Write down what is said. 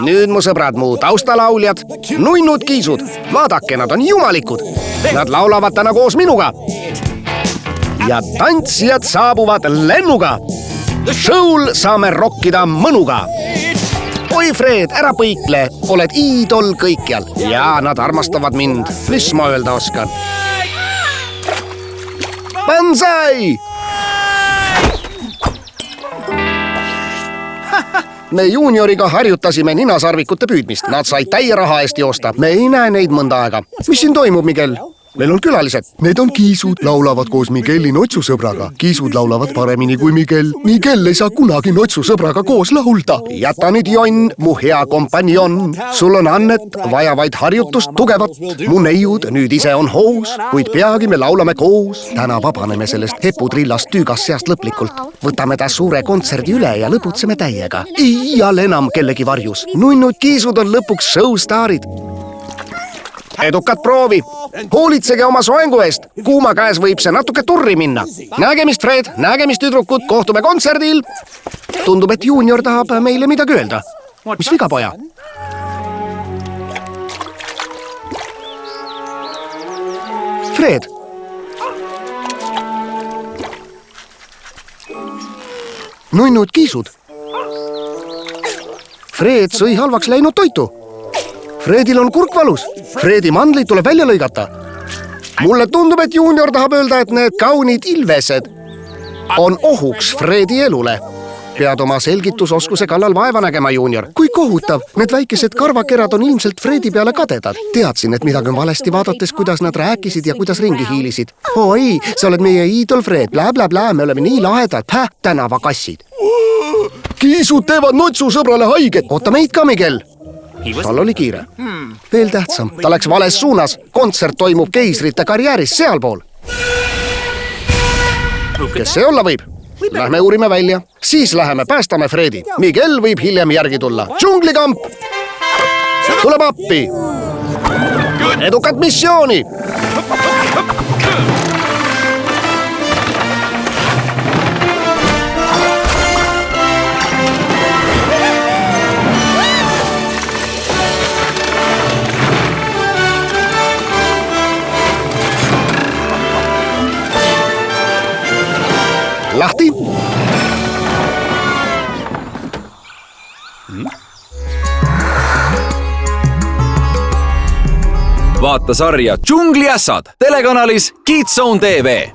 Nüüd mu sõbrad, mu taustalauljad, nunnud kiisud. Vaadake, nad on jumalikud. Nad laulavad täna koos minuga. Ja tantsijad saabuvad lennuga. Show'l saame rokkida mõnuga. Oi, Fred, ära põikle, oled iidol kõikjal. Ja nad armastavad mind, mis ma öelda oskan. Banzai! Me juunioriga harjutasime ninasarvikute püüdmist. Nad said täie raha eest joosta. Me ei näe neid mõnda aega. Mis siin toimub, Miguel? Meil on külalised. Need on kiisud, laulavad koos Migueli notsusõbraga. Kiisud laulavad paremini kui Miguel. Miguel ei saa kunagi notsusõbraga koos laulda. Jäta nüüd jonn, mu hea kompanjon. Sul on annet, vaja vaid harjutust tugevat. Mu neiud nüüd ise on hoos, kuid peagi me laulame koos. Täna vabaneme sellest heputrillast tüügas seast lõplikult. Võtame ta suure kontserdi üle ja lõputseme täiega. Iial enam kellegi varjus. Nunnud kiisud on lõpuks showstaarid. Edukat proovi. Hoolitsege oma soengu eest. Kuuma käes võib see natuke turri minna. Nägemist, Fred, nägemist, tüdrukud. Kohtume kontserdil. Tundub, et juunior tahab meile midagi öelda. Mis viga, poja? Fred. Nunnud kiisud. Fred sõi halvaks läinud toitu. Fredil on kurk valus. Fredi mandlid tuleb välja lõigata. Mulle tundub, et juunior tahab öelda, et need kaunid ilvesed on ohuks Fredi elule. Pead oma selgitusoskuse kallal vaeva nägema, juunior. Kui kohutav, need väikesed karvakerad on ilmselt Fredi peale kadedad. Teadsin, et midagi on valesti vaadates, kuidas nad rääkisid ja kuidas ringi hiilisid. Oi, sa oled meie iidol, Fred. Blä, me oleme nii lahedad. Tänavakassid. Kiisud teevad notsusõbrale haiget. Oota meid ka, Miguel. Tal oli kiire. Veel tähtsam, ta läks vales suunas. Kontsert toimub keisrite karjääris sealpool. Kes see olla võib? Lähme uurime välja. Siis läheme päästame Fredi. Miguel võib hiljem järgi tulla. Džunglikamp! Tuleb appi! Edukat missiooni! Lahti. Vaata sarja Džungliässad telekanalis Kids Zone TV.